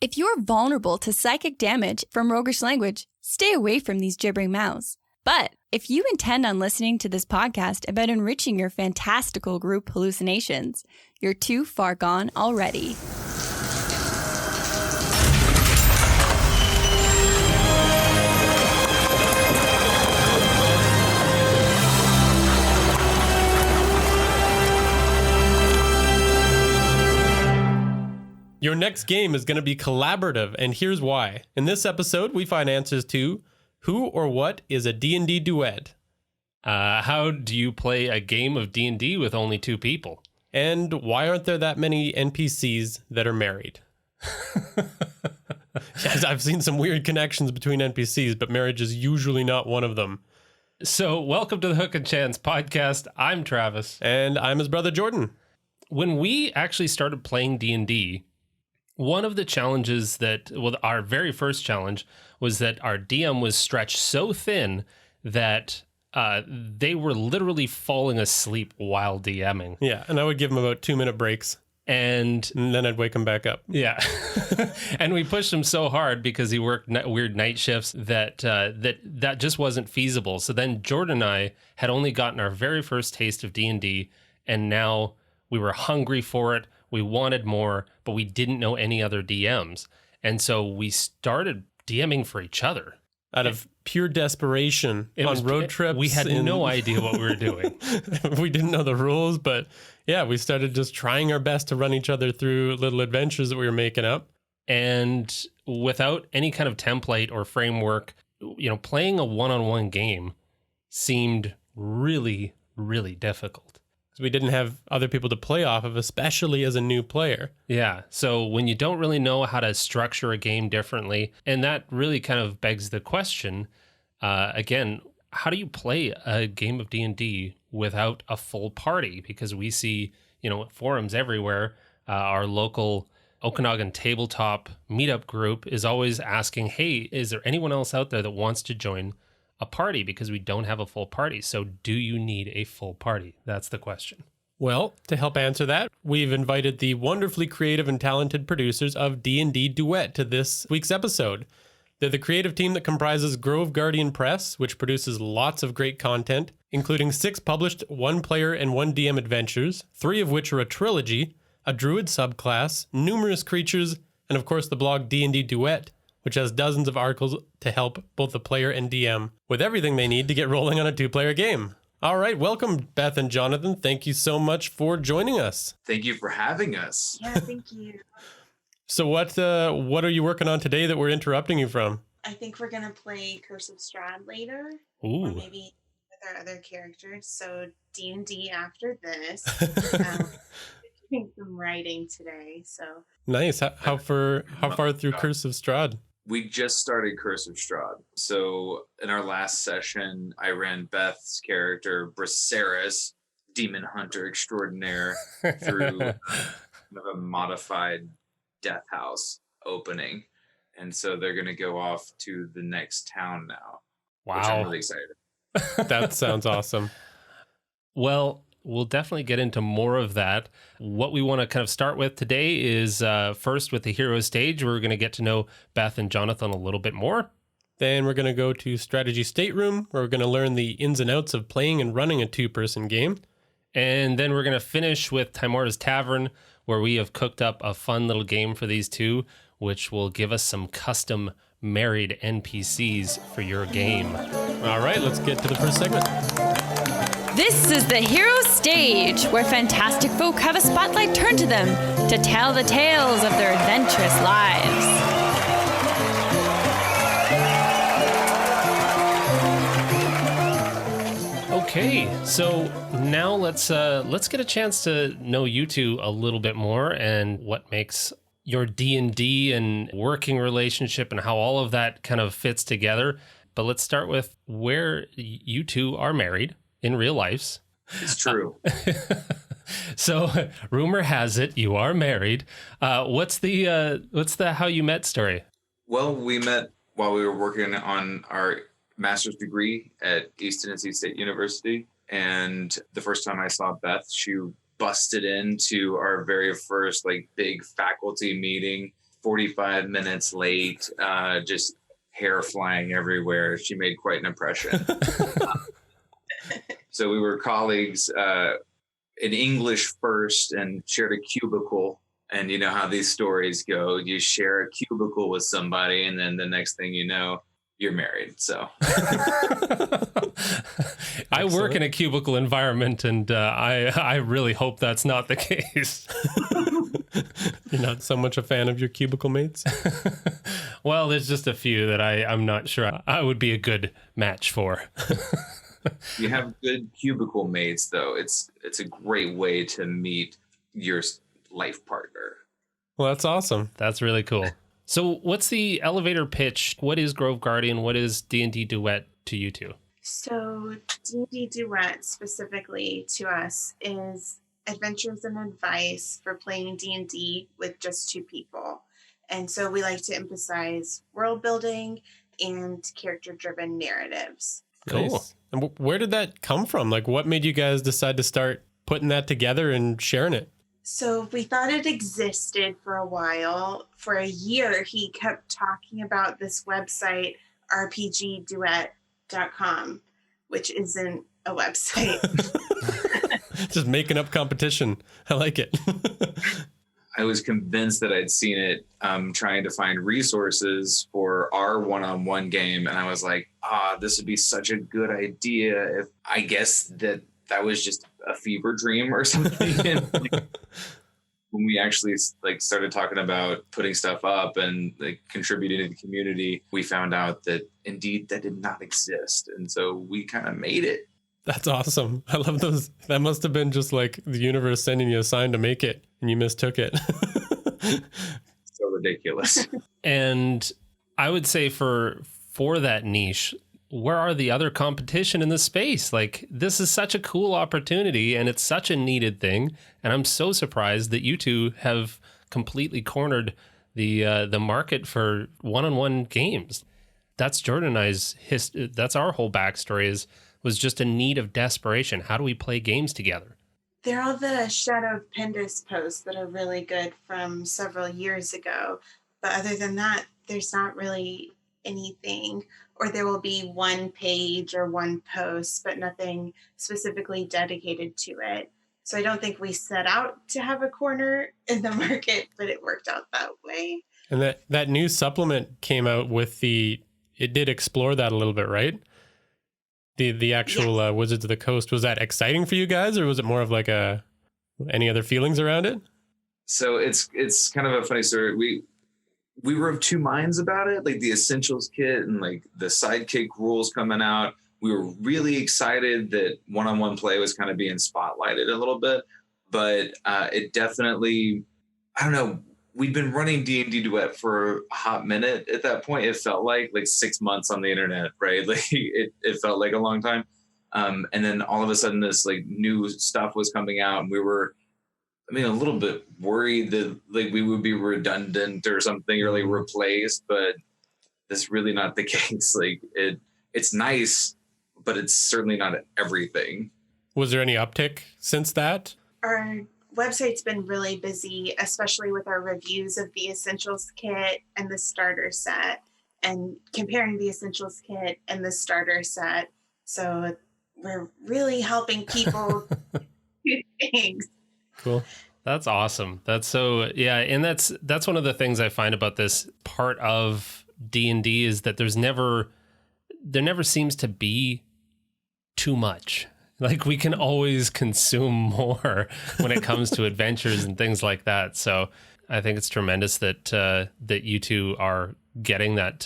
If you're vulnerable to psychic damage from roguish language, stay away from these gibbering mouths. But if you intend on listening to this podcast about enriching your fantastical group hallucinations, you're too far gone already. Your next game is going to be collaborative, and here's why. In this episode, we find answers to who or what is a D&D duet? How do you play a game of D&D with only two people? And why aren't there that many NPCs that are married? Yes, I've seen some weird connections between NPCs, but marriage is usually not one of them. So, welcome to the Hook and Chance podcast. I'm Travis. And I'm his brother Jordan. When we actually started playing D&D, one of the challenges our very first challenge was that our DM was stretched so thin that they were literally falling asleep while DMing. Yeah, and I would give them about 2-minute breaks. And then I'd wake him back up. Yeah. And we pushed him so hard because he worked weird night shifts that just wasn't feasible. So then Jordan and I had only gotten our very first taste of D&D, and now we were hungry for it. We wanted more, but we didn't know any other DMs. And so we started DMing for each other. Out of pure desperation on road trips. We had no idea what we were doing. We didn't know the rules, but yeah, we started just trying our best to run each other through little adventures that we were making up. And without any kind of template or framework, playing a one-on-one game seemed really, really difficult. We didn't have other people to play off of, especially as a new player. Yeah. So when you don't really know how to structure a game differently, and that really kind of begs the question, again, how do you play a game of D&D without a full party? Because we see, forums everywhere. Our local Okanagan tabletop meetup group is always asking, hey, is there anyone else out there that wants to join a party, because we don't have a full party? So do you need a full party? That's the question. Well, to help answer that, we've invited the wonderfully creative and talented producers of D&D Duet to this week's episode. They're the creative team that comprises Grove Guardian Press, which produces lots of great content, including 6 published 1-player and 1DM adventures, 3 of which are a trilogy, a druid subclass, numerous creatures, and of course the blog D&D Duet, which has dozens of articles to help both the player and DM with everything they need to get rolling on a 2-player game. All right, welcome, Beth and Jonathan. Thank you so much for joining us. Thank you for having us. Yeah, thank you. So what are you working on today that we're interrupting you from? I think we're going to play Curse of Strahd later. Ooh. Or maybe with our other characters. So D&D after this. Doing some writing today, so. Nice. How far through Curse of Strahd? We just started Curse of Strahd. So in our last session, I ran Beth's character, Braceris, demon hunter extraordinaire, through kind of a modified death house opening. And so they're going to go off to the next town now. Wow. Which I'm really excited. That sounds awesome. Well, we'll definitely get into more of that. What we want to kind of start with today is first with the hero stage. We're going to get to know Beth and Jonathan a little bit more. Then we're going to go to strategy stateroom, where we're going to learn the ins and outs of playing and running a 2-person game. And then we're going to finish with Timor's Tavern, where we have cooked up a fun little game for these two, which will give us some custom married NPCs for your game. All right, let's get to the first segment. This is the hero stage, where fantastic folk have a spotlight turned to them to tell the tales of their adventurous lives. Okay, so now let's get a chance to know you two a little bit more, and what makes your D&D and working relationship and how all of that kind of fits together. But let's start with where you two are married in real lives. It's true. So rumor has it you are married. What's the how you met story? Well, we met while we were working on our master's degree at East Tennessee State University. And the first time I saw Beth, she busted into our very first big faculty meeting 45 minutes late, just hair flying everywhere. She made quite an impression. So we were colleagues in English first and shared a cubicle. And you know how these stories go. You share a cubicle with somebody, and then the next thing you know, you're married. So I work in a cubicle environment, and I really hope that's not the case. You're not so much a fan of your cubicle mates? Well, there's just a few that I'm not sure I would be a good match for. You have good cubicle mates, though. It's a great way to meet your life partner. Well, that's awesome. That's really cool. So what's the elevator pitch? What is Grove Guardian? What is D&D Duet to you two? So D&D Duet specifically to us is adventures and advice for playing D&D with just two people. And so we like to emphasize world building and character-driven narratives. Cool. Nice. And where did that come from? Like, what made you guys decide to start putting that together and sharing it? So we thought it existed for a while. For a year, he kept talking about this website, rpgduet.com, which isn't a website. Just making up competition. I like it. I was convinced that I'd seen it trying to find resources for our one-on-one game. And I was like, this would be such a good idea if I guess that was just a fever dream or something. And, when we actually started talking about putting stuff up and contributing to the community, we found out that indeed that did not exist. And so we kind of made it. That's awesome. I love those. That must have been just like the universe sending you a sign to make it, and you mistook it. So ridiculous. And I would say for that niche, where are the other competition in the space? Like, this is such a cool opportunity, and it's such a needed thing. And I'm so surprised that you two have completely cornered the market for one-on-one games. That's Jordan and I's that's our whole backstory was just a need of desperation. How do we play games together? They're all the Shadow of Pendus posts that are really good from several years ago. But other than that, there's not really anything, or there will be one page or one post, but nothing specifically dedicated to it. So I don't think we set out to have a corner in the market, but it worked out that way. And that new supplement came out with it did explore that a little bit, right? The actual yes. Wizards of the Coast. Was that exciting for you guys, or was it more of like any other feelings around it? So it's kind of a funny story. We were of two minds about it, like the Essentials kit and like the Sidekick rules coming out. We were really excited that one-on-one play was kind of being spotlighted a little bit, but it definitely, I don't know, we'd been running D&D Duet for a hot minute at that point. It felt like 6 months on the internet, right? Like it felt like a long time. And then all of a sudden this new stuff was coming out, and we were, a little bit worried that we would be redundant or something, or replaced, but that's really not the case. It's nice, but it's certainly not everything. Was there any uptick since that? Our website's been really busy, especially with our reviews of the Essentials kit and the starter set, and comparing the Essentials kit and the starter set. So we're really helping people do things. Cool. That's awesome. That's so, yeah. And that's one of the things I find about this part of D&D is that there never seems to be too much. We can always consume more when it comes to adventures and things like that. So I think it's tremendous that you two are getting that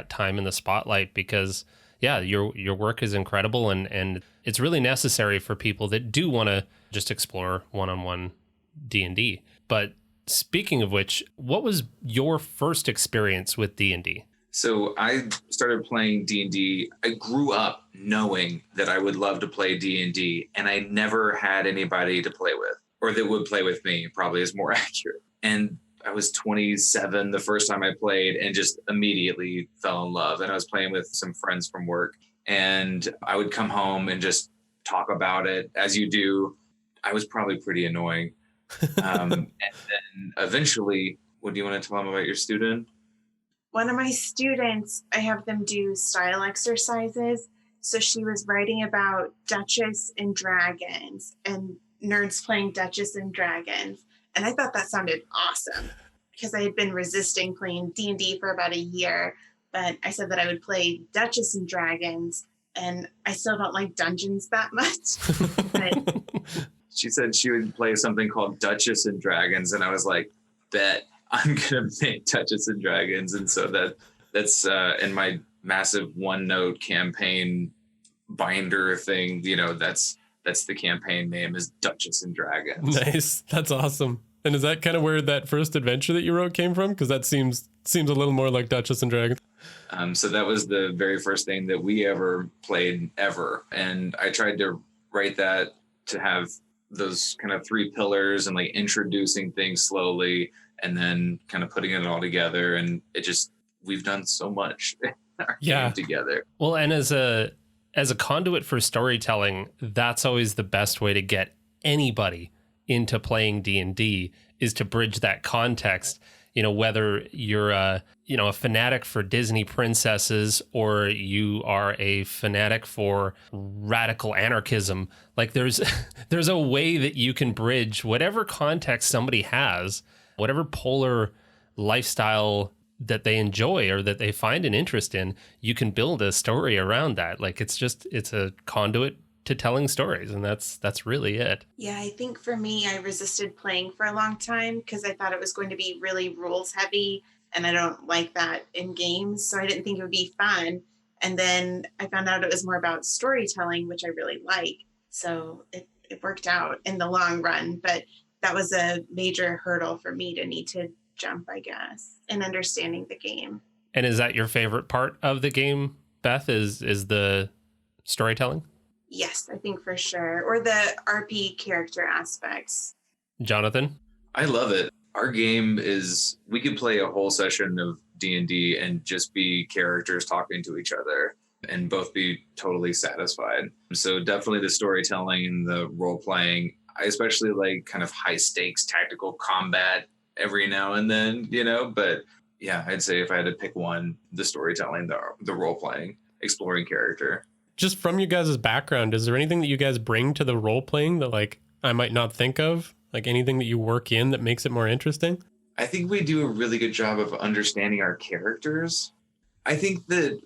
time in the spotlight, because yeah, your work is incredible, and it's really necessary for people that do want to just explore one-on-one D&D. But speaking of which, what was your first experience with D&D? So I started playing D&D. I grew up knowing that I would love to play D&D, and I never had anybody to play with, or that would play with me, probably is more accurate. And I was 27 the first time I played, and just immediately fell in love. And I was playing with some friends from work, and I would come home and just talk about it, as you do. I was probably pretty annoying. And then eventually, What do you want to tell them about your student? One of my students, I have them do style exercises. So she was writing about Duchess and Dragons and nerds playing Duchess and Dragons. And I thought that sounded awesome because I had been resisting playing D&D for about a year. But I said that I would play Duchess and Dragons, and I still don't like dungeons that much. But She said she would play something called Duchess and Dragons, and I was like, bet I'm gonna make Duchess and Dragons. And so that's in my massive OneNote campaign binder thing, that's the campaign name, is Duchess and Dragons. Nice. That's awesome. And is that kind of where that first adventure that you wrote came from? Because that seems a little more like Duchess and Dragons. So that was the very first thing that we ever played ever. And I tried to write that to have those kind of 3 pillars and like introducing things slowly and then kind of putting it all together. And we've done so much in our game together. Well, and as a conduit for storytelling, that's always the best way to get anybody into playing D&D, is to bridge that context. Whether you're a fanatic for Disney princesses or you are a fanatic for radical anarchism, like there's a way that you can bridge whatever context somebody has, whatever polar lifestyle that they enjoy or that they find an interest in. You can build a story around that. Like it's a conduit to telling stories, and that's really it. yeah, I think for me, I resisted playing for a long time because I thought it was going to be really rules heavy, and I don't like that in games, so I didn't think it would be fun. And then I found out it was more about storytelling, which I really like. So it worked out in the long run, but that was a major hurdle for me to need to jump, I guess, in understanding the game. And is that your favorite part of the game, Beth, is the storytelling? Yes, I think for sure. Or the RP character aspects. Jonathan? I love it. Our game we could play a whole session of D&D and just be characters talking to each other and both be totally satisfied. So definitely the storytelling and the role playing. I especially like kind of high stakes tactical combat every now and then, but yeah, I'd say if I had to pick one, the storytelling, the role playing, exploring character. Just from you guys' background, is there anything that you guys bring to the role playing that like I might not think of? Like anything that you work in that makes it more interesting? I think we do a really good job of understanding our characters. I think that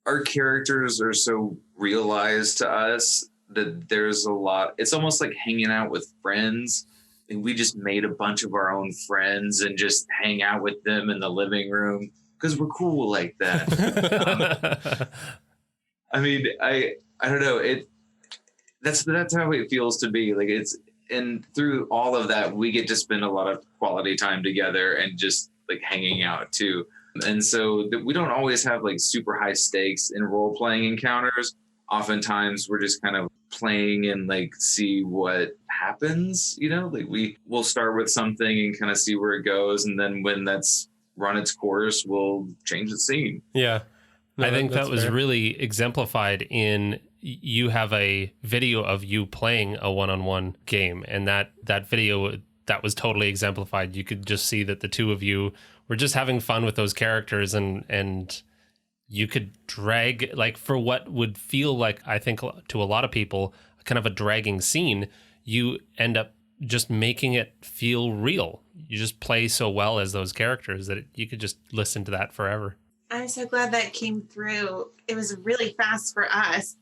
our characters are so realized to us that there's a lot. It's almost like hanging out with friends. And we just made a bunch of our own friends and just hang out with them in the living room because we're cool like that. I mean, I don't know. That's how it feels to be. Like and through all of that, we get to spend a lot of quality time together and just like hanging out too. And so we don't always have like super high stakes in role playing encounters. Oftentimes we're just kind of playing and like see what happens, like we'll start with something and kind of see where it goes. And then when that's run its course, we'll change the scene. Yeah. No, I think that was fair. really exemplified in you have a video of you playing a one-on-one game, and that video that was totally exemplified. You could just see that the two of you were just having fun with those characters, and you could drag, like, for what would feel like, I think to a lot of people, kind of a dragging scene, you end up just making it feel real. You just play so well as those characters that you could just listen to that forever. I'm so glad that came through. It was really fast for us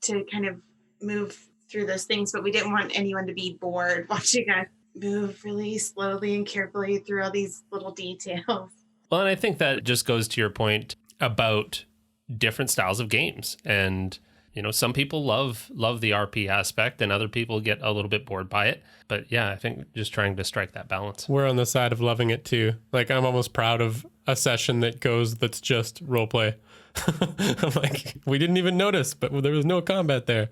to kind of move through those things, but we didn't want anyone to be bored watching us move really slowly and carefully through all these little details. Well, and I think that just goes to your point about different styles of games. And, some people love the RP aspect and other people get a little bit bored by it. But yeah, I think just trying to strike that balance. We're on the side of loving it too. Like I'm almost proud of a session that's just role play. I'm like, we didn't even notice, but there was no combat there.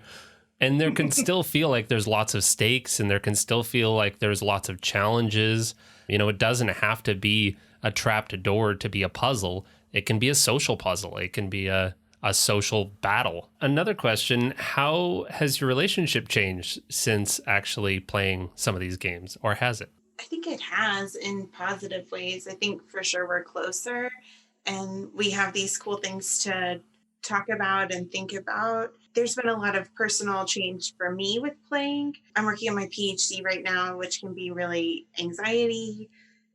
And there can still feel like there's lots of stakes, and there can still feel like there's lots of challenges. It doesn't have to be a trapped door to be a puzzle. It can be a social puzzle. It can be a social battle. Another question, how has your relationship changed since actually playing some of these games, or has it? I think it has in positive ways. I think for sure we're closer and we have these cool things to talk about and think about. There's been a lot of personal change for me with playing. I'm working on my PhD right now, which can be really anxiety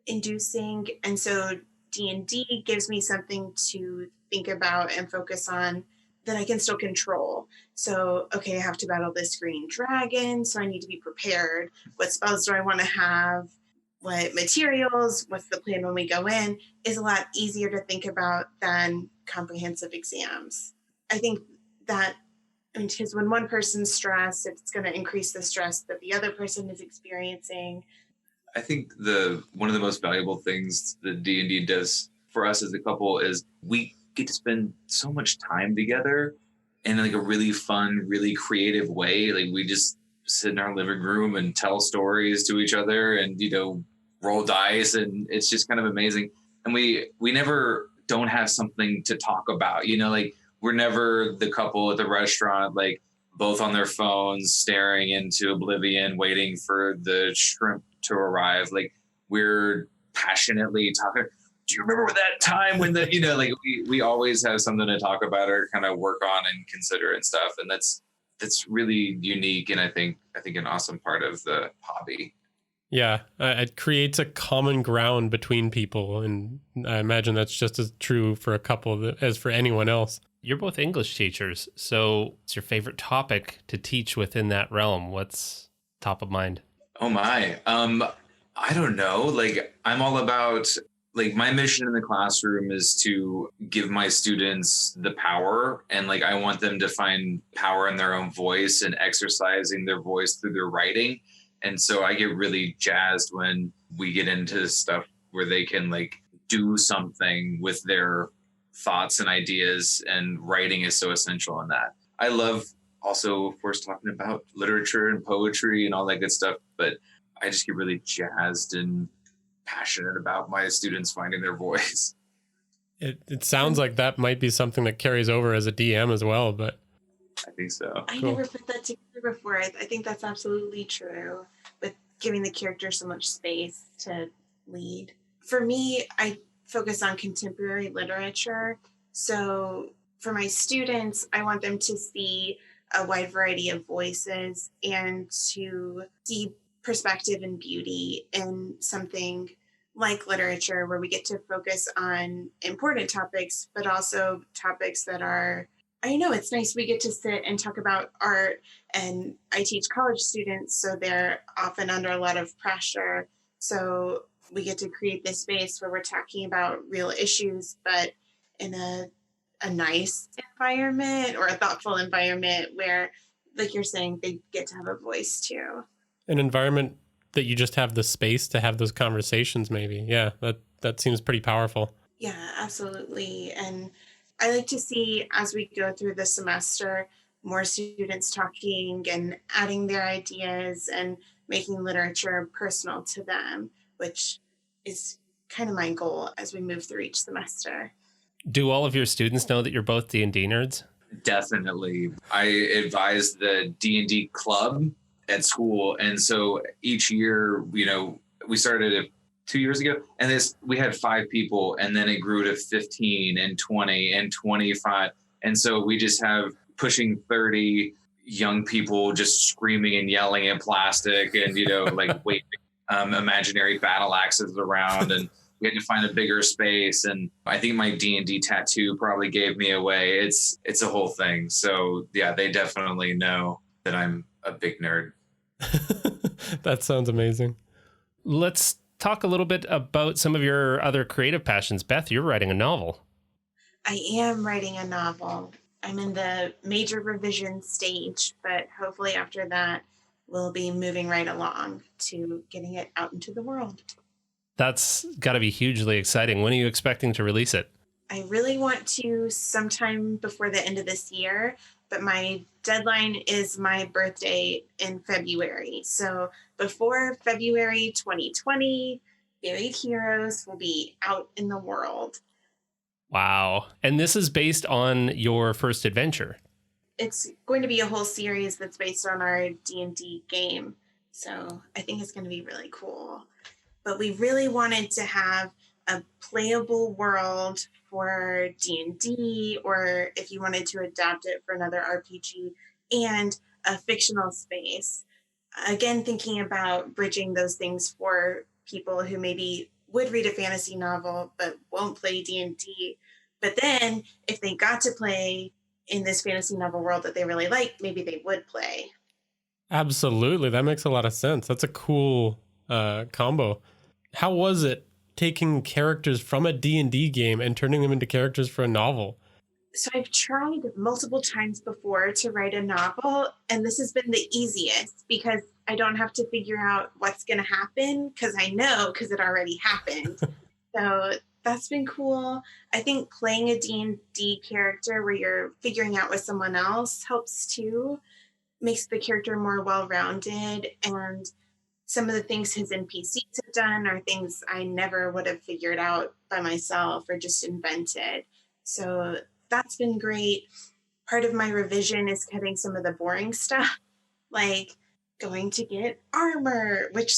inducing. And so D&D gives me something to think about and focus on that I can still control. So, okay, I have to battle this green dragon, so I need to be prepared. What spells do I want to have? What materials? What's the plan when we go in? Is a lot easier to think about than comprehensive exams. I think that, because when one person's stressed, it's going to increase the stress that the other person is experiencing. I think one of the most valuable things that D&D does for us as a couple is we get to spend so much time together in like a really fun, really creative way. Like we just sit in our living room and tell stories to each other and, roll dice, and it's just kind of amazing. And we never don't have something to talk about, like we're never the couple at the restaurant, like both on their phones, staring into oblivion, waiting for the shrimp to arrive. Like we're passionately talking. Do you remember that time when like we always have something to talk about or kind of work on and consider and stuff. And that's really unique. And I think an awesome part of the hobby. Yeah, it creates a common ground between people. And I imagine that's just as true for a couple as for anyone else. You're both English teachers, so what's your favorite topic to teach within that realm? What's top of mind? Oh my, I don't know. Like I'm all about, like my mission in the classroom is to give my students the power, and like I want them to find power in their own voice and exercising their voice through their writing. And so I get really jazzed when we get into stuff where they can like do something with their thoughts and ideas, and writing is so essential in that. I love also, of course, talking about literature and poetry and all that good stuff, but I just get really jazzed and passionate about my students finding their voice. It sounds like that might be something that carries over as a DM as well, but I think so. I Cool. never put that together before. I think that's absolutely true, with giving the character so much space to lead. For me, I focus on contemporary literature. So for my students, I want them to see a wide variety of voices and to see perspective and beauty in something like literature, where we get to focus on important topics, but also topics that are, I know it's nice. We get to sit and talk about art, and I teach college students, so they're often under a lot of pressure. So we get to create this space where we're talking about real issues, but in a nice environment or a thoughtful environment where, like you're saying, they get to have a voice too. an environment that you just have the space to have those conversations, maybe. Yeah, that seems pretty powerful. Yeah, absolutely. And I like to see, as we go through the semester, more students talking and adding their ideas and making literature personal to them, which is kind of my goal as we move through each semester. Do all of your students know that you're both D&D nerds? Definitely. I advise the D&D club at school. And so each year, we started it 2 years ago, and we had 5 people, and then it grew to 15 and 20 and 25. And so we just have pushing 30 young people just screaming and yelling in plastic and, like waving imaginary battle axes around, and we had to find a bigger space. And I think my D&D tattoo probably gave me away. It's a whole thing. So yeah, they definitely know that I'm a big nerd. That sounds amazing. Let's talk a little bit about some of your other creative passions. Beth, you're writing a novel. I am writing a novel. I'm in the major revision stage, but hopefully after that, we'll be moving right along to getting it out into the world. That's got to be hugely exciting. When are you expecting to release it? I really want to sometime before the end of this year, but my deadline is my birthday in February. So before February 2020, Buried Heroes will be out in the world. Wow. And this is based on your first adventure. It's going to be a whole series that's based on our D&D game. So I think it's going to be really cool. but we really wanted to have a playable world for D&D, or if you wanted to adapt it for another RPG, and a fictional space. Again, thinking about bridging those things for people who maybe would read a fantasy novel but won't play D&D. But then if they got to play in this fantasy novel world that they really like, maybe they would play. Absolutely. That makes a lot of sense. That's a cool combo. How was it taking characters from a D&D game and turning them into characters for a novel? So I've tried multiple times before to write a novel, and this has been the easiest because I don't have to figure out what's going to happen because I know because it already happened. So that's been cool. I think playing a D&D character where you're figuring out with someone else helps too, makes the character more well-rounded, and some of the things his NPCs have done are things I never would have figured out by myself or just invented. So that's been great. Part of my revision is cutting some of the boring stuff, like going to get armor, which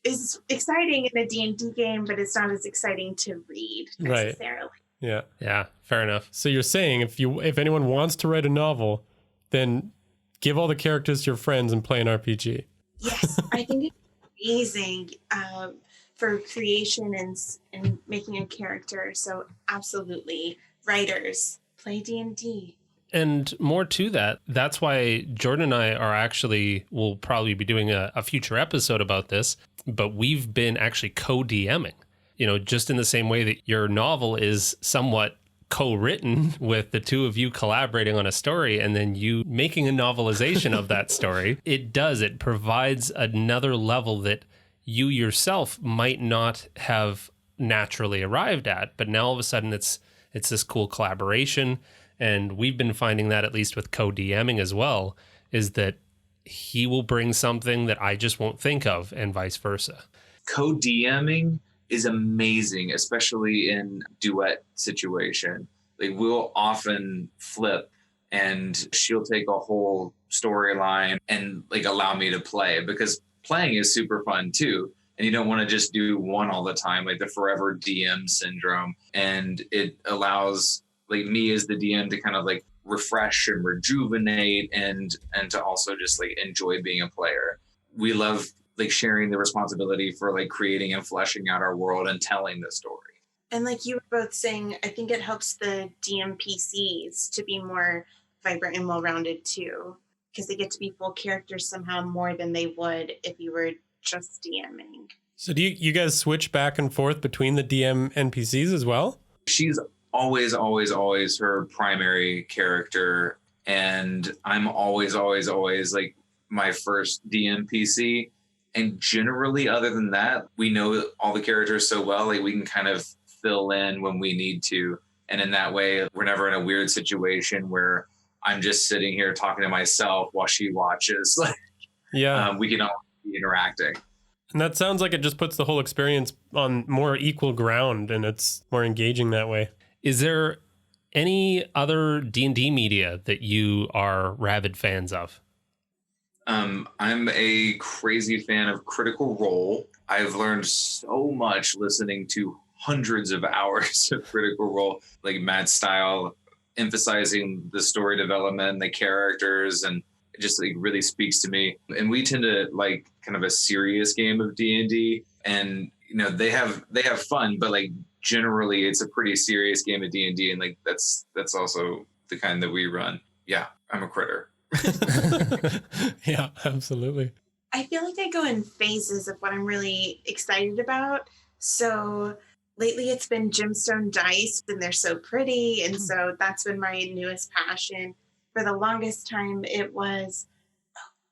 is exciting in a D&D game, but it's not as exciting to read necessarily. Right. Yeah, fair enough. So you're saying if anyone wants to write a novel, then give all the characters to your friends and play an RPG. Yes, I think it's amazing for creation and making a character. So absolutely, writers, play D&D. And more to that, that's why Jordan and I will probably be doing a future episode about this, but we've been actually co-DMing, just in the same way that your novel is somewhat co-written with the two of you collaborating on a story and then you making a novelization of that story. It provides another level that you yourself might not have naturally arrived at, but now all of a sudden it's this cool collaboration. And we've been finding that, at least with co-DMing as well, is that he will bring something that I just won't think of and vice versa. Co-DMing is amazing, especially in duet situation. Like, we'll often flip and she'll take a whole storyline and allow me to play, because playing is super fun too. And you don't want to just do one all the time, like the forever DM syndrome. And it allows me as the DM to kind of refresh and rejuvenate and to also just enjoy being a player. We love sharing the responsibility for creating and fleshing out our world and telling the story. And like you were both saying, I think it helps the DMPCs to be more vibrant and well-rounded too, because they get to be full characters somehow more than they would if you were just DMing. So do you guys switch back and forth between the DM NPCs as well? She's always her primary character, and I'm always my first DMPC. And generally, other than that, we know all the characters so well, we can kind of fill in when we need to. And in that way, we're never in a weird situation where I'm just sitting here talking to myself while she watches. Yeah. We can all be interacting. And that sounds like it just puts the whole experience on more equal ground, and it's more engaging that way. Is there any other D&D media that you are rabid fans of? I'm a crazy fan of Critical Role. I've learned so much listening to hundreds of hours of Critical Role, Matt Style, emphasizing the story development, the characters, and it just really speaks to me. And we tend to kind of a serious game of D&D, and they have fun, but generally it's a pretty serious game of D&D, and that's also the kind that we run. Yeah, I'm a critter. Yeah, absolutely. I feel like I go in phases of what I'm really excited about. So lately it's been gemstone dice, and they're so pretty, and so that's been my newest passion. For the longest time it was,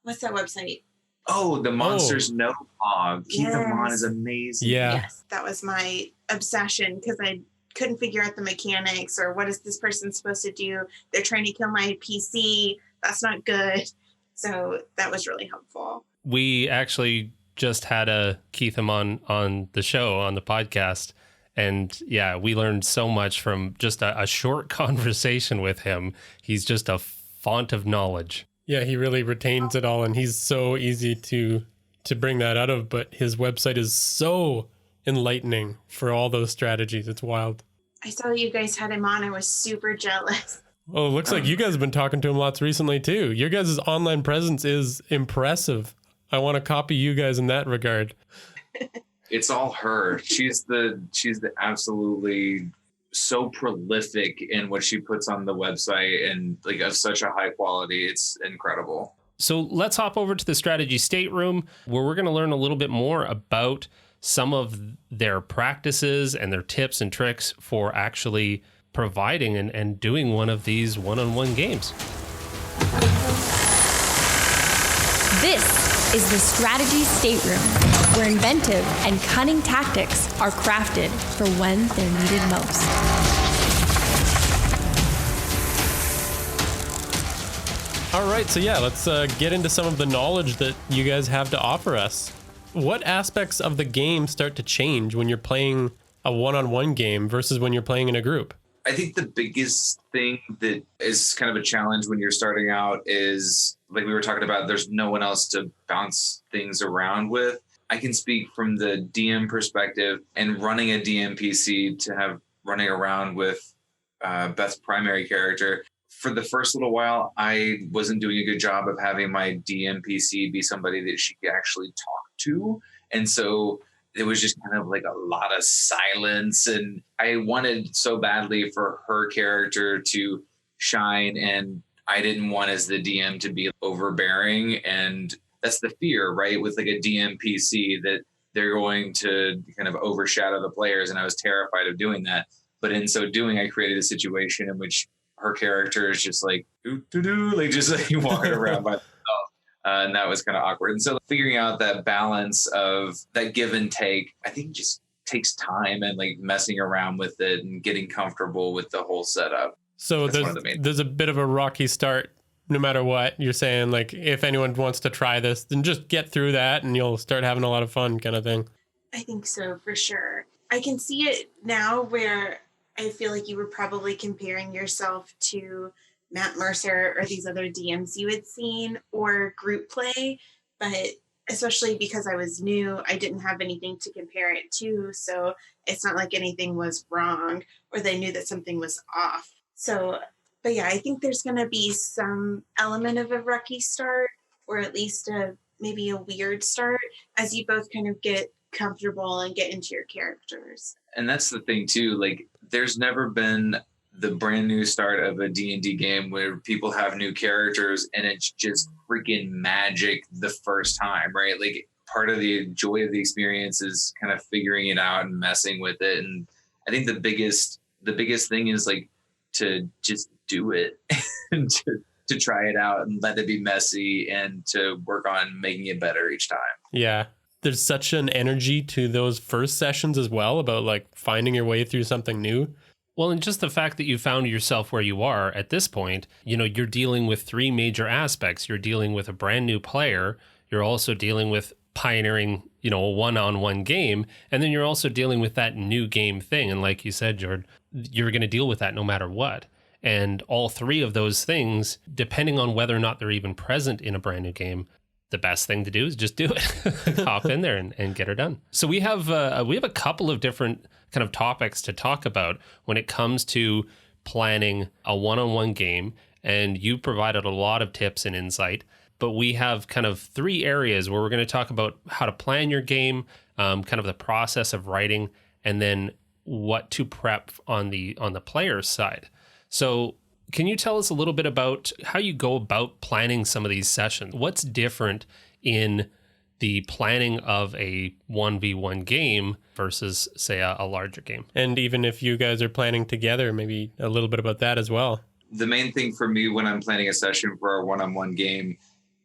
what's that website? Oh, the Monsters Know blog. Keith Amon is amazing. Yeah. Yes, that was my obsession because I couldn't figure out the mechanics, or what is this person supposed to do? They're trying to kill my PC. That's not good. So that was really helpful. We actually just had a Keith Amon on the show, on the podcast. And yeah, we learned so much from just a short conversation with him. He's just a font of knowledge. Yeah, he really retains it all, and he's so easy to bring that out of, but his website is so enlightening for all those strategies. It's wild. I saw you guys had him on. I was super jealous. Oh, it looks like you guys have been talking to him lots recently too. Your guys' online presence is impressive. I want to copy you guys in that regard. It's all her. She's the absolutely so prolific in what she puts on the website, and like of such a high quality. It's incredible. So let's hop over to the strategy stateroom, where we're going to learn a little bit more about some of their practices and their tips and tricks for actually providing and doing one of these one-on-one games. This is the strategy stateroom, where inventive and cunning tactics are crafted for when they're needed most. All right, so yeah, let's get into some of the knowledge that you guys have to offer us. What aspects of the game start to change when you're playing a one-on-one game versus when you're playing in a group? I think the biggest thing that is kind of a challenge when you're starting out is, like we were talking about, there's no one else to bounce things around with. I can speak from the DM perspective, and running a DMPC to have running around with Beth's primary character. For the first little while, I wasn't doing a good job of having my DMPC be somebody that she could actually talk to. And so it was just kind of like a lot of silence, and I wanted so badly for her character to shine, and I didn't want as the DM to be overbearing. And that's the fear, right? With like a DMPC, that they're going to kind of overshadow the players. And I was terrified of doing that. But in so doing, I created a situation in which her character is just like, like just like walking around by themselves. And that was kind of awkward. And so figuring out that balance of that give and take, I think just takes time and like messing around with it and getting comfortable with the whole setup. So there's a bit of a rocky start no matter what. You're saying, like, if anyone wants to try this, then just get through that and you'll start having a lot of fun, kind of thing. I think so, for sure. I can see it now where I feel like you were probably comparing yourself to Matt Mercer or these other DMs you had seen, or group play, but especially because I was new, I didn't have anything to compare it to, so it's not like anything was wrong or they knew that something was off. So, but yeah, I think there's going to be some element of a rocky start, or at least maybe a weird start, as you both kind of get comfortable and get into your characters. And that's the thing too, like there's never been the brand new start of a D&D game where people have new characters and it's just freaking magic the first time, right? Like part of the joy of the experience is kind of figuring it out and messing with it. And I think the biggest thing is like to just do it and to try it out and let it be messy and to work on making it better each time. Yeah. There's such an energy to those first sessions as well about like finding your way through something new. Well, and just the fact that you found yourself where you are at this point, you know, you're dealing with three major aspects. You're dealing with a brand new player. You're also dealing with pioneering, you know, a one-on-one game. And then you're also dealing with that new game thing. And like you said, Jordan, you're going to deal with that no matter what. And all three of those things, depending on whether or not they're even present in a brand new game, the best thing to do is just do it. Hop in there and get her done. So we have a couple of different kind of topics to talk about when it comes to planning a one-on-one game, and you provided a lot of tips and insight. But we have kind of three areas where we're going to talk about how to plan your game, kind of the process of writing, and then what to prep on the player's side. So can you tell us a little bit about how you go about planning some of these sessions? What's different in the planning of a 1v1 game versus, say, a larger game? And even if you guys are planning together, maybe a little bit about that as well. The main thing for me when I'm planning a session for a one-on-one game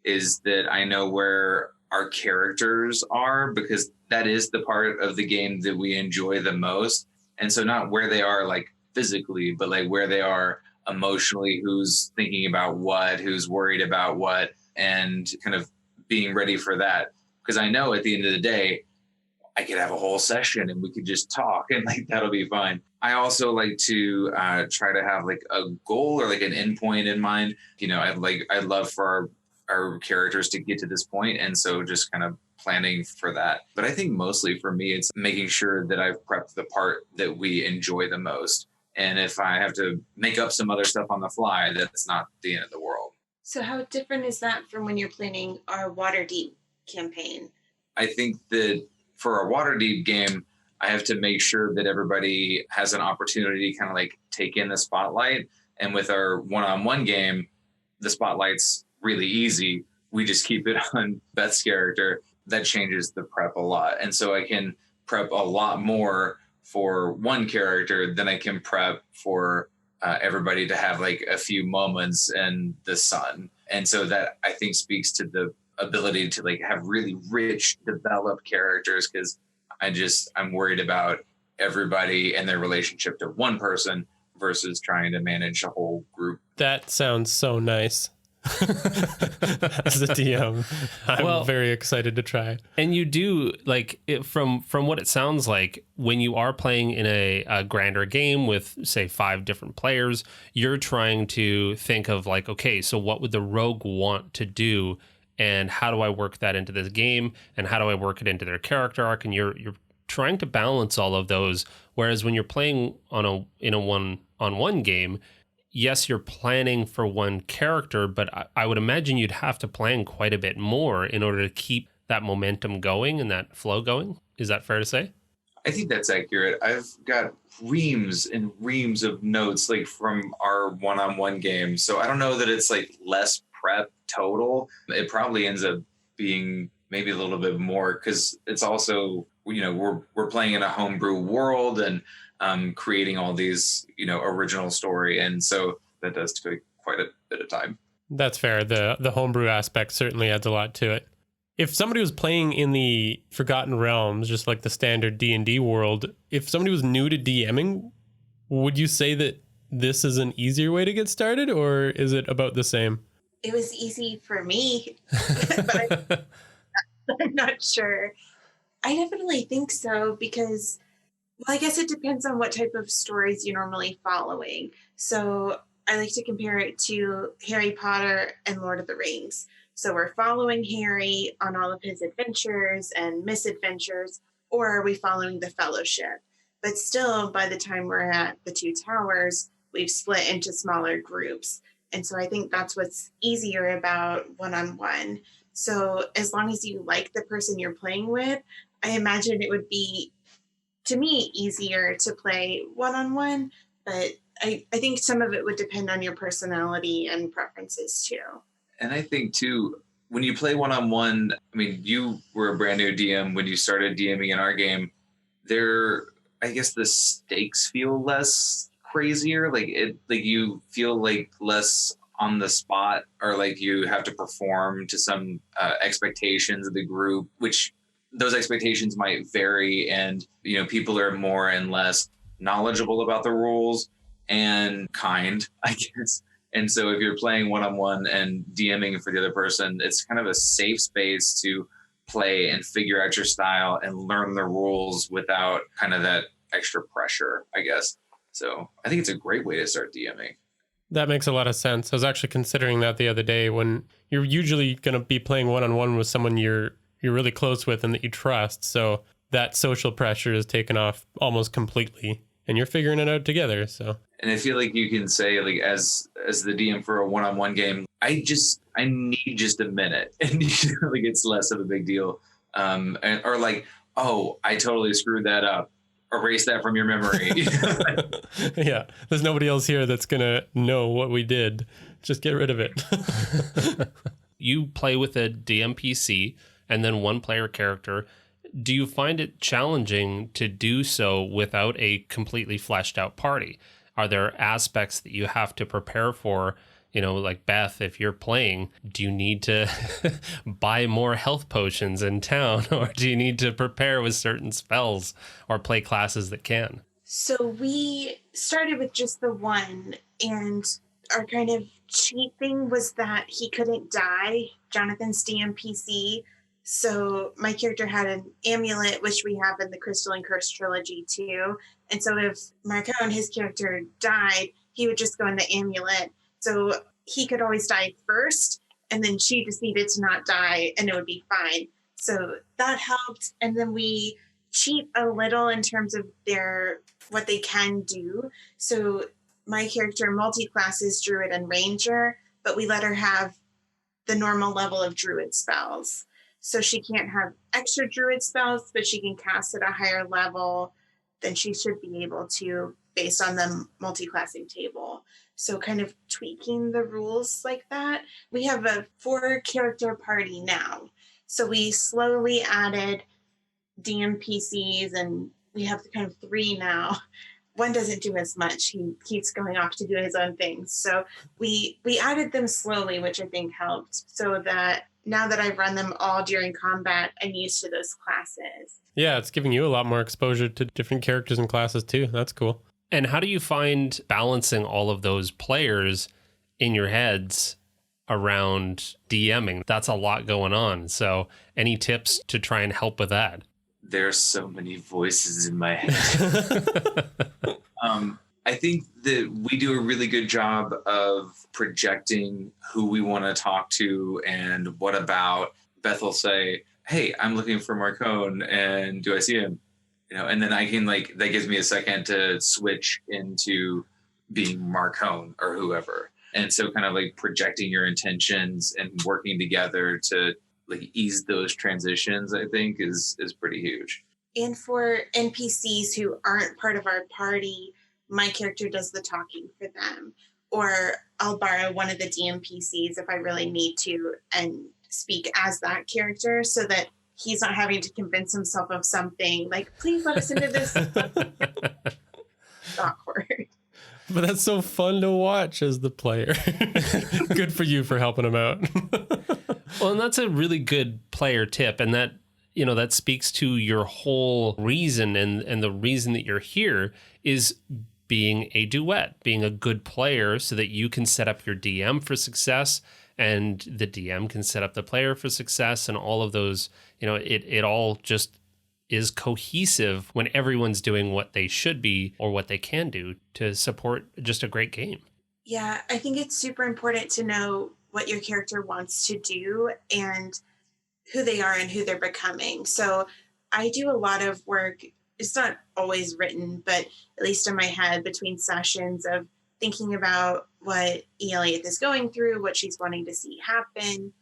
is that I know where our characters are, because that is the part of the game that we enjoy the most. And so not where they are like physically, but like where they are emotionally, who's thinking about what, who's worried about what, and kind of being ready for that. Because I know at the end of the day, I could have a whole session and we could just talk and like that'll be fine. I also like to try to have like a goal or like an endpoint in mind. You know, I'd love for our characters to get to this point, and so just kind of planning for that. But I think mostly for me, it's making sure that I've prepped the part that we enjoy the most. And if I have to make up some other stuff on the fly, that's not the end of the world. So how different is that from when you're planning our Waterdeep campaign? I think that for a Waterdeep game, I have to make sure that everybody has an opportunity to kind of like take in the spotlight. And with our one-on-one game, the spotlight's really easy. We just keep it on Beth's character. That changes the prep a lot. And so I can prep a lot more for one character than I can prep for everybody to have like a few moments in the sun. And so that I think speaks to the ability to like have really rich, developed characters, because I'm worried about everybody and their relationship to one person versus trying to manage a whole group. That sounds so nice. As a DM, I'm very excited to try. And you do like it, from what it sounds like, when you are playing in a grander game with say 5 different players, you're trying to think of like, okay, so what would the rogue want to do, and how do I work that into this game, and how do I work it into their character arc, and you're trying to balance all of those. Whereas when you're playing in a one-on-one game, yes, you're planning for one character, but I would imagine you'd have to plan quite a bit more in order to keep that momentum going and that flow going. Is that fair to say? I think that's accurate. I've got reams and reams of notes like from our one-on-one game. So I don't know that it's like less prep total. It probably ends up being maybe a little bit more, because it's also, we're playing in a homebrew world and creating all these, original story. And so that does take quite a bit of time. That's fair. The homebrew aspect certainly adds a lot to it. If somebody was playing in the Forgotten Realms, just like the standard D&D world, if somebody was new to DMing, would you say that this is an easier way to get started, or is it about the same? It was easy for me, but I'm not sure. I definitely think so, because I guess it depends on what type of stories you're normally following. So I like to compare it to Harry Potter and Lord of the Rings. So we're following Harry on all of his adventures and misadventures, or are we following the Fellowship? But still, by the time we're at the Two Towers, we've split into smaller groups. And so I think that's what's easier about one-on-one. So as long as you like the person you're playing with, I imagine it would be, to me, easier to play one-on-one, but I think some of it would depend on your personality and preferences too. And I think too, when you play one-on-one, I mean, you were a brand new DM when you started DMing in our game. I guess the stakes feel less crazier. Like you feel like less on the spot, or like you have to perform to some expectations of the group, which those expectations might vary, and people are more and less knowledgeable about the rules and kind, I guess. And so if you're playing one-on-one and DMing for the other person, it's kind of a safe space to play and figure out your style and learn the rules without kind of that extra pressure, I guess. So I think it's a great way to start DMing. That makes a lot of sense. I was actually considering that the other day, when you're usually going to be playing one-on-one with someone you're really close with and that you trust. So that social pressure is taken off almost completely, and you're figuring it out together. So, and I feel like you can say, like, as the DM for a one-on-one game, I need just a minute, and like it's less of a big deal. Or like, oh, I totally screwed that up. Erase that from your memory. Yeah, there's nobody else here that's gonna know what we did. Just get rid of it. You play with a DMPC and then one player character. Do you find it challenging to do so without a completely fleshed out party? Are there aspects that you have to prepare for? Like Beth, if you're playing, do you need to buy more health potions in town, or do you need to prepare with certain spells or play classes that can? So we started with just the one, and our kind of cheat thing was that he couldn't die, Jonathan's DMPC. So my character had an amulet, which we have in the Crystal and Curse trilogy too. And so if Marcone, his character, died, he would just go in the amulet. So he could always die first, and then she just needed to not die, and it would be fine. So that helped. And then we cheat a little in terms of what they can do. So my character multi-classes Druid and Ranger, but we let her have the normal level of Druid spells. So she can't have extra Druid spells, but she can cast at a higher level than she should be able to based on the multi-classing table. So kind of tweaking the rules like that. We have a 4-character party now. So we slowly added DMPCs, and we have kind of 3 now. One doesn't do as much. He keeps going off to do his own things. So we added them slowly, which I think helped, so that now that I've run them all during combat, I'm used to those classes. Yeah, it's giving you a lot more exposure to different characters and classes too. That's cool. And how do you find balancing all of those players in your heads around DMing? That's a lot going on. So any tips to try and help with that? There's so many voices in my head. I think that we do a really good job of projecting who we want to talk to and what about. Beth will say, hey, I'm looking for Marcone, and do I see him? And then I can that gives me a second to switch into being Marcone or whoever. And so kind of projecting your intentions and working together to ease those transitions, I think is pretty huge. And for NPCs who aren't part of our party, my character does the talking for them. Or I'll borrow one of the DMPCs if I really need to and speak as that character so that he's not having to convince himself of something please let us into this. Awkward. But that's so fun to watch as the player. Good for you for helping him out. Well, and that's a really good player tip. And that, that speaks to your whole reason. And the reason that you're here is being a duet, being a good player so that you can set up your DM for success and the DM can set up the player for success, and all of those, it all just is cohesive when everyone's doing what they should be or what they can do to support just a great game. Yeah, I think it's super important to know what your character wants to do and who they are and who they're becoming. So I do a lot of work. It's not always written, but at least in my head between sessions of thinking about what E. Elliott is going through, what she's wanting to see happen,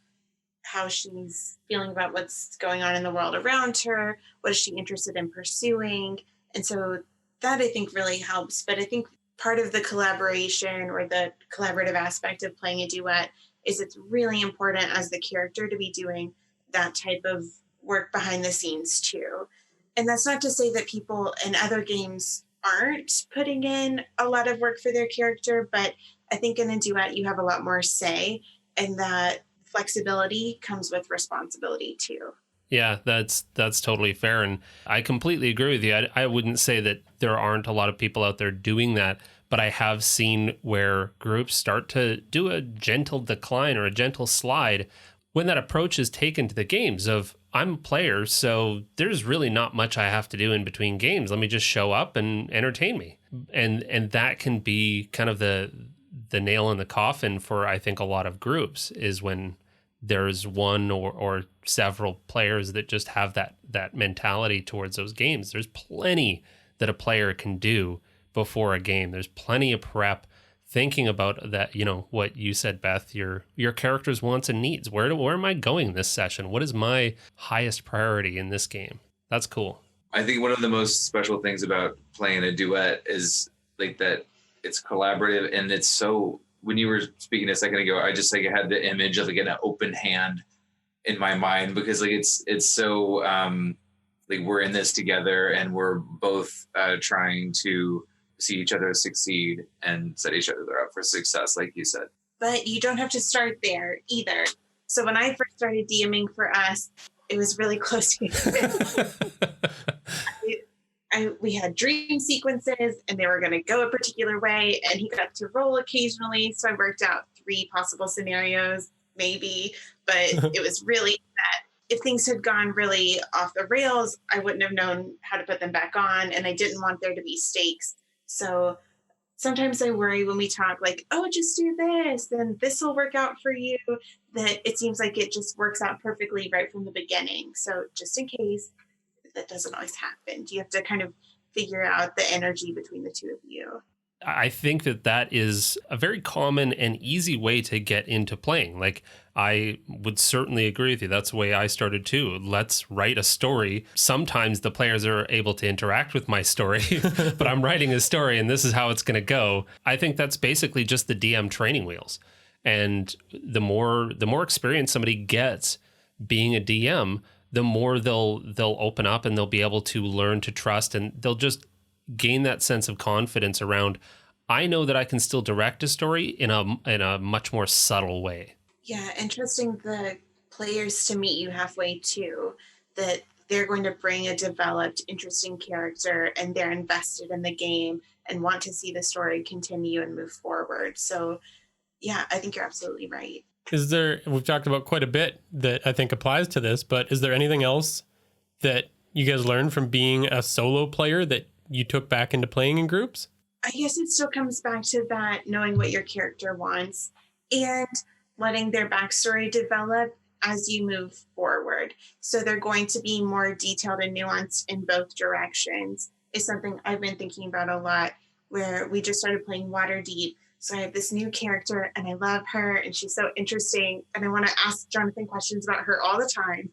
how she's feeling about what's going on in the world around her, what is she interested in pursuing. And so that I think really helps. But I think part of the collaboration or the collaborative aspect of playing a duet is it's really important as the character to be doing that type of work behind the scenes too. And that's not to say that people in other games aren't putting in a lot of work for their character, but I think in a duet you have a lot more say, and that flexibility comes with responsibility too. Yeah, that's totally fair. And I completely agree with you. I wouldn't say that there aren't a lot of people out there doing that, but I have seen where groups start to do a gentle decline or a gentle slide when that approach is taken to the games of, I'm a player, so there's really not much I have to do in between games. Let me just show up and entertain me. And that can be kind of the nail in the coffin for, I think, a lot of groups, is when there's one or several players that just have that mentality towards those games. There's plenty that a player can do before a game. There's plenty of prep, thinking about that, what you said, Beth, your character's wants and needs. Where am I going this session? What is my highest priority in this game? That's cool. I think one of the most special things about playing a duet is that it's collaborative, and it's so, when you were speaking a second ago, I just had the image of an open hand in my mind, because it's so we're in this together and we're both trying to see each other succeed and set each other up for success, like you said. But you don't have to start there either. So when I first started DMing for us, it was really close to we had dream sequences and they were going to go a particular way, and he got to roll occasionally. So I worked out 3 possible scenarios, maybe, but it was really that if things had gone really off the rails, I wouldn't have known how to put them back on, and I didn't want there to be stakes. So sometimes I worry when we talk like, oh, just do this, then this will work out for you, that it seems like it just works out perfectly right from the beginning. So just in case, that doesn't always happen. You have to kind of figure out the energy between the two of you. I think that is a very common and easy way to get into playing. Like, I would certainly agree with you. That's the way I started too. Let's write a story. Sometimes the players are able to interact with my story, but I'm writing a story and this is how it's going to go. I think that's basically just the DM training wheels. And the more experience somebody gets being a DM, the more they'll open up and they'll be able to learn to trust, and they'll just gain that sense of confidence around, I know that I can still direct a story in a much more subtle way. Yeah, and trusting the players to meet you halfway too, that they're going to bring a developed, interesting character and they're invested in the game and want to see the story continue and move forward. So yeah, I think you're absolutely right. We've talked about quite a bit that I think applies to this, but is there anything else that you guys learned from being a solo player that you took back into playing in groups? I guess it still comes back to that, knowing what your character wants and letting their backstory develop as you move forward. So they're going to be more detailed and nuanced in both directions is something I've been thinking about a lot, where we just started playing Waterdeep. So I have this new character and I love her and she's so interesting and I want to ask Jonathan questions about her all the time.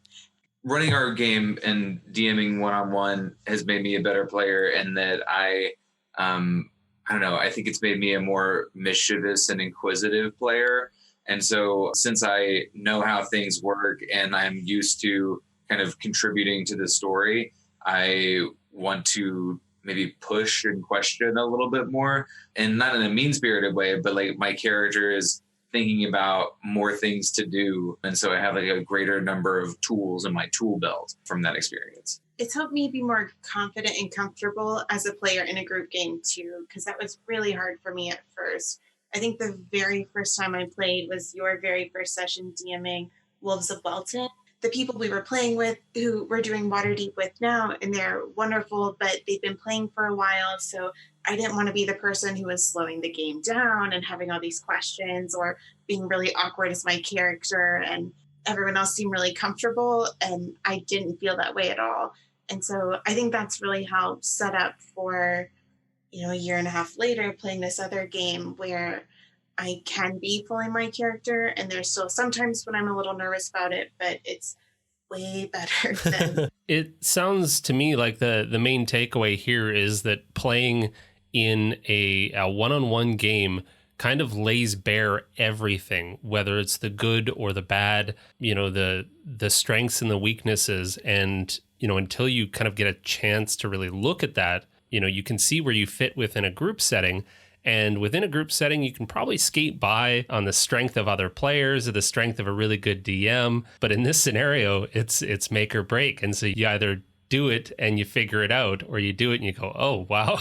Running our game and DMing one-on-one has made me a better player, and that I don't know, I think it's made me a more mischievous and inquisitive player. And so since I know how things work and I'm used to kind of contributing to the story, I want to maybe push and question a little bit more, and not in a mean-spirited way, but like my character is thinking about more things to do. And so I have like a greater number of tools in my tool belt from that experience. It's helped me be more confident and comfortable as a player in a group game too, because that was really hard for me at first. I think the very first time I played was your very first session DMing Wolves of Welton. The people we were playing with, who we're doing Waterdeep with now, and they're wonderful, but they've been playing for a while. So I didn't want to be the person who was slowing the game down and having all these questions or being really awkward as my character. And everyone else seemed really comfortable, and I didn't feel that way at all. And so I think that's really helped set up for, a year and a half later playing this other game where I can be fully my character, and there's still sometimes when I'm a little nervous about it, but it's way better than... It sounds to me like the main takeaway here is that playing in a one-on-one game kind of lays bare everything, whether it's the good or the bad, the strengths and the weaknesses. And, until you kind of get a chance to really look at that, you can see where you fit within a group setting. And within a group setting, you can probably skate by on the strength of other players or the strength of a really good DM. But in this scenario, it's make or break. And so you either do it and you figure it out, or you do it and you go, oh, wow,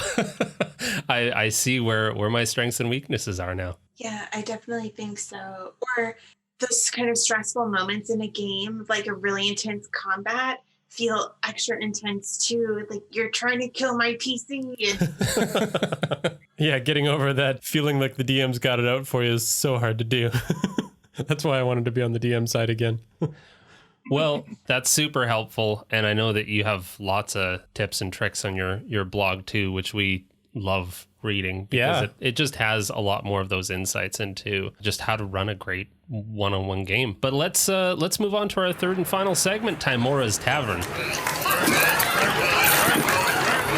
I see where my strengths and weaknesses are now. Yeah, I definitely think so. Or those kind of stressful moments in a game, like a really intense combat, feel extra intense too. Like you're trying to kill my PC. And... Yeah, getting over that feeling like the DM's got it out for you is so hard to do. That's why I wanted to be on the DM side again. Well, that's super helpful. And I know that you have lots of tips and tricks on your blog too, which we love reading, because it just has a lot more of those insights into just how to run a great one-on-one game. But let's move on to our third and final segment, Timora's Tavern.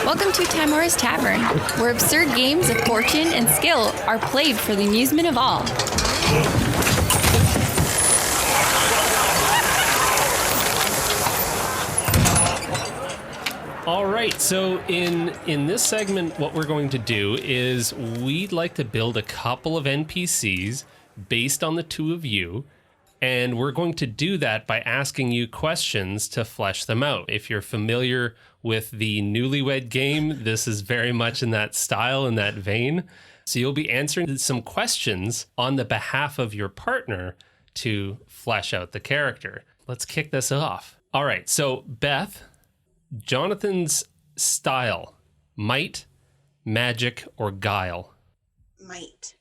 Welcome to Timora's Tavern, where absurd games of fortune and skill are played for the amusement of all. All right, so in this segment, what we're going to do is we'd like to build a couple of NPCs based on the two of you, and we're going to do that by asking you questions to flesh them out. If you're familiar with the Newlywed Game, this is very much in that style, in that vein. So you'll be answering some questions on the behalf of your partner to flesh out the character. Let's kick this off. All right, so Beth, Jonathan's style, might, magic, or guile? Might.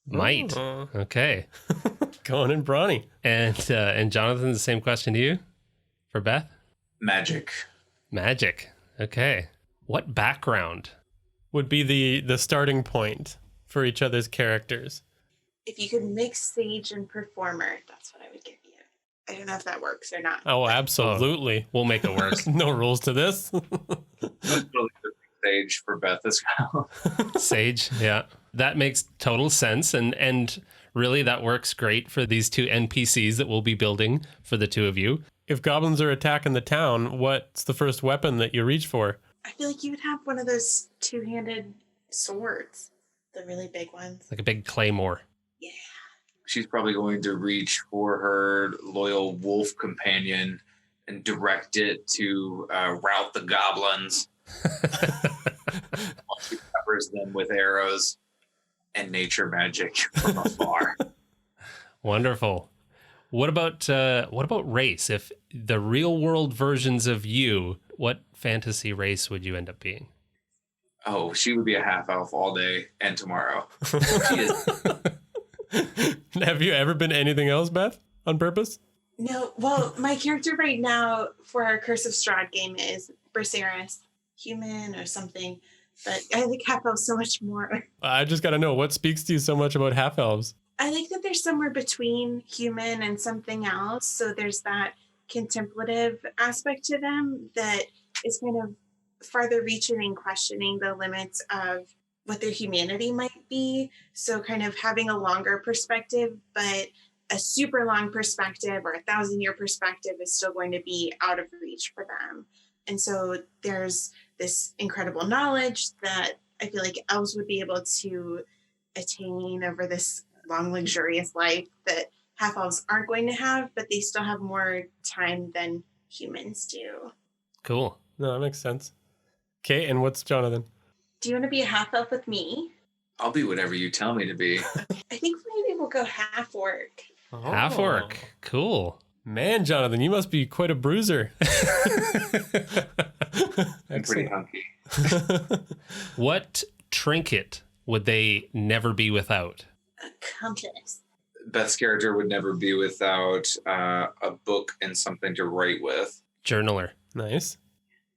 Might. Oh. Okay. Going in brawny. And Jonathan, the same question to you for Beth? Magic. Magic. Okay. What background? Would be the starting point for each other's characters. If you could mix sage and performer, that's what I would give you. I don't know if that works or not. Oh, absolutely. We'll make it work. No rules to this. That's really good stage for Beth as well. Sage, yeah. That makes total sense. And really that works great for these two NPCs that we'll be building for the two of you. If goblins are attacking the town, what's the first weapon that you reach for? I feel like you would have one of those two-handed swords, the really big ones. Like a big claymore. Yeah. She's probably going to reach for her loyal wolf companion and direct it to rout the goblins. While she covers them with arrows and nature magic from afar. Wonderful. What about race? If the real world versions of you, what fantasy race would you end up being? Oh, she would be a half elf all day and tomorrow. She is. Have you ever been anything else, Beth, on purpose? No, well, my character right now for our Curse of Strahd game is Braceras, human or something. But I like half elves so much more. I just got to know, what speaks to you so much about half elves? I like that they're somewhere between human and something else. So there's that contemplative aspect to them that is kind of farther reaching and questioning the limits of what their humanity might be. So kind of having a longer perspective, but a super long perspective or 1,000-year perspective is still going to be out of reach for them. And so there's this incredible knowledge that I feel like elves would be able to attain over this long, luxurious life that half elves aren't going to have, but they still have more time than humans do. Cool. No, that makes sense. Okay, and what's Jonathan? Do you want to be a half elf with me? I'll be whatever you tell me to be. I think maybe we'll go half orc. Half orc. Cool. Man, Jonathan, you must be quite a bruiser. I'm pretty hunky. What trinket would they never be without? A compass. Beth's character would never be without a book and something to write with. Journaler. Nice.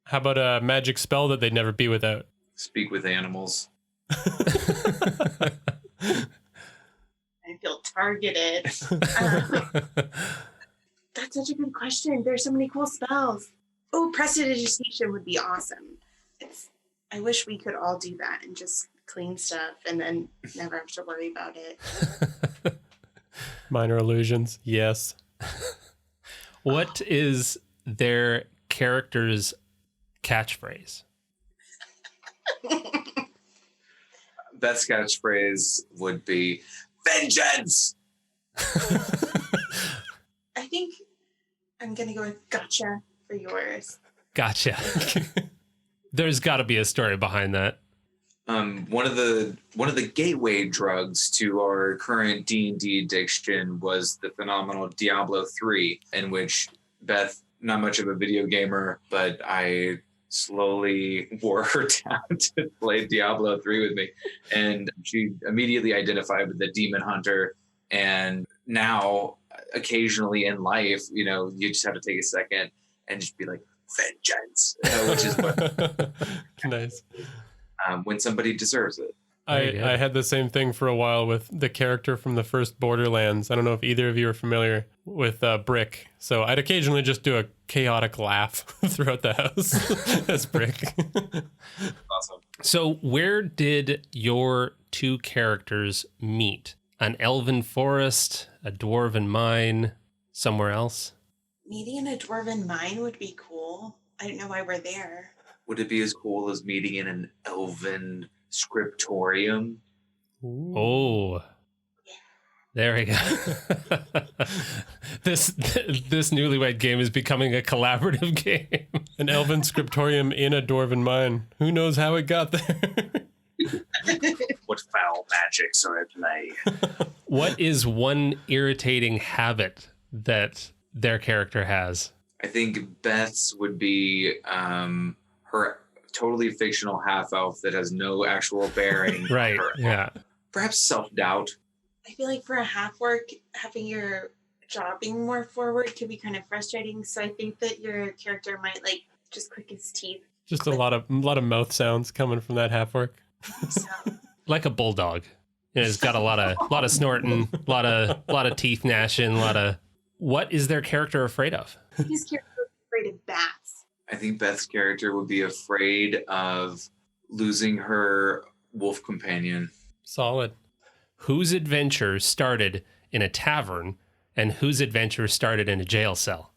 How about a magic spell that they'd never be without? Speak with animals. I feel targeted. That's such a good question. There's so many cool spells. Oh, prestidigitation would be awesome. I wish we could all do that and just clean stuff and then never have to worry about it. Minor illusions, yes. What is their character's catchphrase? Beth's catchphrase would be vengeance. I think I'm going to go with gotcha for yours. Gotcha. There's got to be a story behind that. One of the gateway drugs to our current D&D addiction was the phenomenal Diablo 3, in which Beth, not much of a video gamer, but I slowly wore her down to play Diablo 3 with me. And she immediately identified with the demon hunter. And now, occasionally in life, you just have to take a second and just be like, vengeance, which is what Nice. When somebody deserves it. I had the same thing for a while with the character from the first Borderlands. I don't know if either of you are familiar with Brick. So I'd occasionally just do a chaotic laugh throughout the house as Brick. Awesome. So where did your two characters meet? An elven forest, a dwarven mine, somewhere else? Meeting in a dwarven mine would be cool. I don't know why we're there. Would it be as cool as meeting in an elven scriptorium? Oh, there we go. This newlywed game is becoming a collaborative game. An elven scriptorium in a dwarven mine. Who knows how it got there? What foul magics are at play? What is one irritating habit that their character has? I think Beth's would be her totally fictional half elf that has no actual bearing. Right. on her Yeah. perhaps self-doubt. I feel like for a half orc, having your jaw being more forward could be kind of frustrating. So I think that your character might like just click his teeth. Just a lot of mouth sounds coming from that half orc. So Like a bulldog. It's got a lot of snorting, a lot of teeth gnashing, a lot of. What is their character afraid of? his character is afraid of bats. I think Beth's character would be afraid of losing her wolf companion. Solid. Whose adventure started in a tavern and whose adventure started in a jail cell?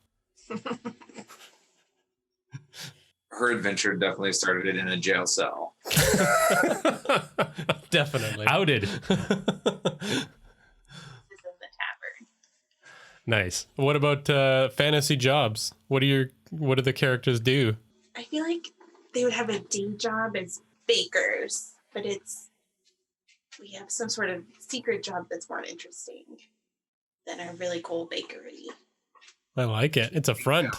Her adventure definitely started in a jail cell. Definitely. Outed. This is the tavern. Nice. What about fantasy jobs? What do the characters do? I feel like they would have a day job as bakers, but we have some sort of secret job that's more interesting than a really cool bakery. I like it. It's a front.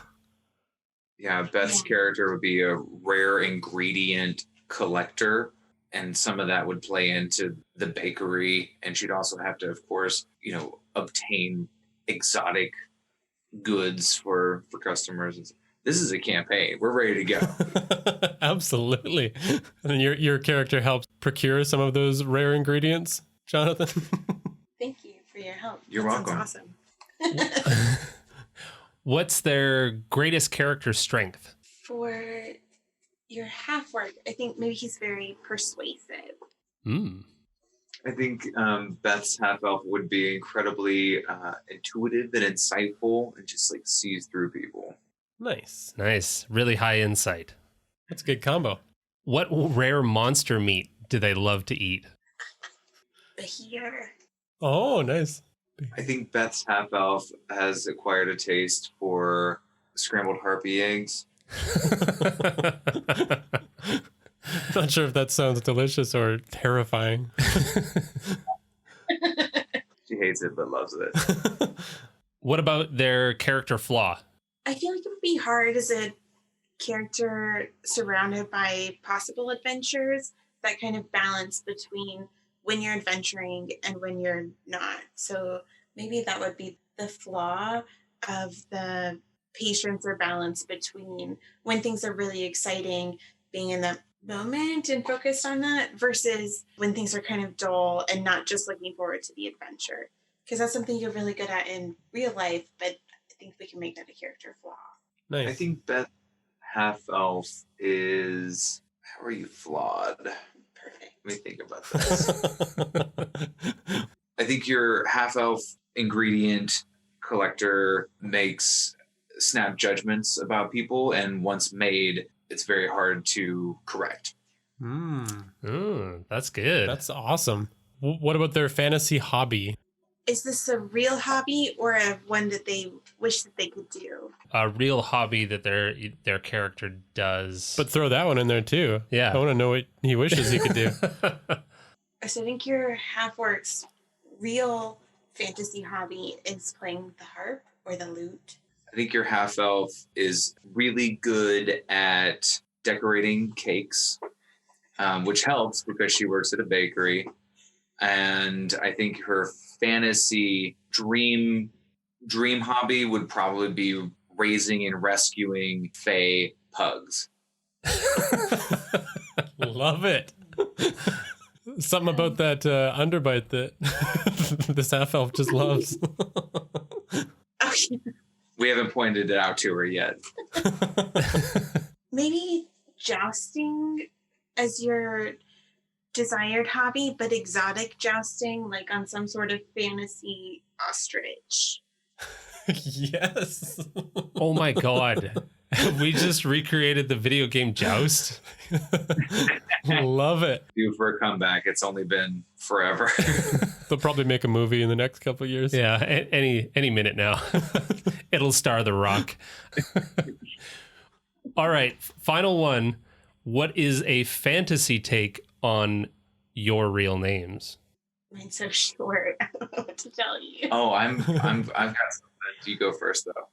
Yeah, Beth's character would be a rare ingredient collector, and some of that would play into the bakery. And she'd also have to, of course, obtain exotic goods for customers. This is a campaign. We're ready to go. Absolutely. And your character helps procure some of those rare ingredients, Jonathan. Thank you for your help. You're That welcome. sounds awesome. What's their greatest character strength? For your half orc, I think maybe he's very persuasive. I think Beth's half elf would be incredibly intuitive and insightful, and just like sees through people. Nice. Nice. Really high insight. That's a good combo. What rare monster meat do they love to eat? Here. Oh, nice. I think Beth's half elf has acquired a taste for scrambled harpy eggs. Not sure if that sounds delicious or terrifying. She hates it but loves it. What about their character flaw? I feel like it would be hard as a character surrounded by possible adventures, that kind of balance between when you're adventuring and when you're not. So maybe that would be the flaw of the patience or balance between when things are really exciting, being in that moment and focused on that, versus when things are kind of dull and not just looking forward to the adventure. Because that's something you're really good at in real life, but I think we can make that a character flaw. Nice. I think Beth half elf is. How are you flawed? Perfect. Let me think about this. I think your half elf ingredient collector makes snap judgments about people, and once made, it's very hard to correct. That's good. That's awesome. What about their fantasy hobby? Is this a real hobby or a one that they wish that they could do? A real hobby that their character does. But throw that one in there too. Yeah. I want to know what he wishes he could do. So I think your half-orc's real fantasy hobby is playing the harp or the lute. I think your half elf is really good at decorating cakes, which helps because she works at a bakery. And I think her fantasy dream hobby would probably be raising and rescuing fae pugs. Love it. Something about that underbite that this half elf just loves. Okay. We haven't pointed it out to her yet. Maybe jousting as your desired hobby, but exotic jousting, like on some sort of fantasy ostrich. Yes. Oh my god. We just recreated the video game Joust. Love it. Due for a comeback. It's only been forever. They'll probably make a movie in the next couple of years. Yeah, any minute now. It'll star The Rock. All right, final one. What is a fantasy take on your real names? Mine's so short. I don't know what to tell you. Oh, I've got something. You go first though.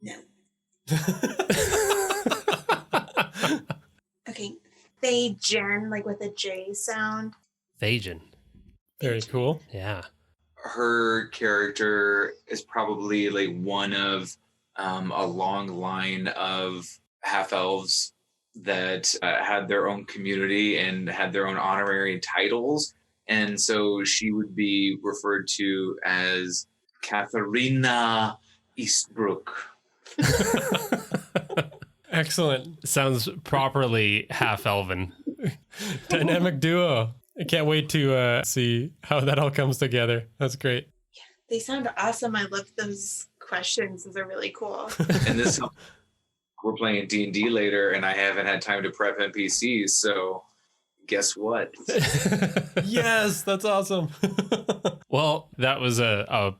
No. Okay. They-Jen, like with a J sound. Vajan. Very cool. Yeah. Her character is probably like one of a long line of half elves that had their own community and had their own honorary titles. And so she would be referred to as Katharina Eastbrook. Excellent. Sounds properly half elven. Dynamic duo. I can't wait to see how that all comes together. That's great. They sound awesome. I love those questions. Those are really cool. And this, we're playing D&D later, and I haven't had time to prep NPCs, so guess what? Yes, that's awesome. Well, that was a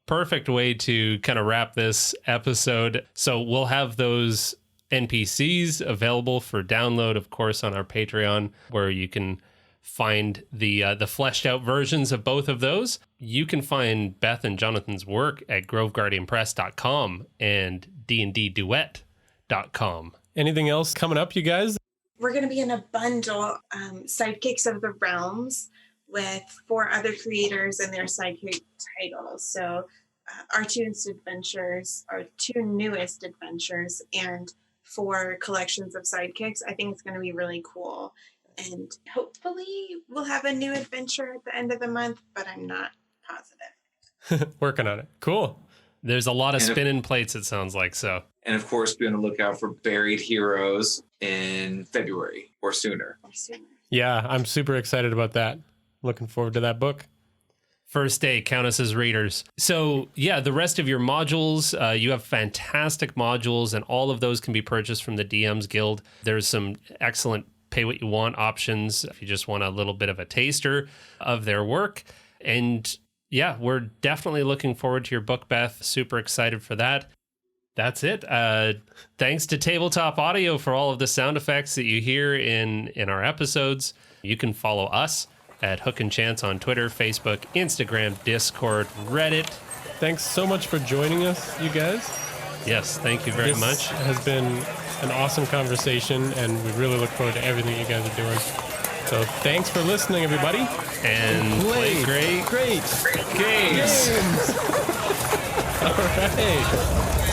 perfect way to kind of wrap this episode. So we'll have those NPCs available for download, of course, on our Patreon, where you can find the fleshed out versions of both of those. You can find Beth and Jonathan's work at groveguardianpress.com and dndduet.com. Anything else coming up, you guys? We're going to be in a bundle, Sidekicks of the Realms, with 4 other creators and their sidekick titles. So our 2 adventures, our 2 newest adventures, and 4 collections of sidekicks. I think it's going to be really cool. And hopefully we'll have a new adventure at the end of the month, but I'm not positive. Working on it. Cool. There's a lot of spinning plates, it sounds like. So, And of course, be on the lookout for Buried Heroes in February or sooner. Yeah, I'm super excited about that. Looking forward to that book. first day, count us as readers. So yeah, the rest of your modules, you have fantastic modules, and all of those can be purchased from the DMs Guild. There's some excellent pay what you want options if you just want a little bit of a taster of their work. And yeah, we're definitely looking forward to your book, Beth. Super excited for that. That's it. Thanks to Tabletop Audio for all of the sound effects that you hear in our episodes. You can follow us at Hook and Chance on Twitter, Facebook, Instagram, Discord, Reddit. Thanks so much for joining us, you guys. Yes, thank you very This much. has been an awesome conversation, and we really look forward to everything you guys are doing. So thanks for listening, everybody. And play great games. games. All right.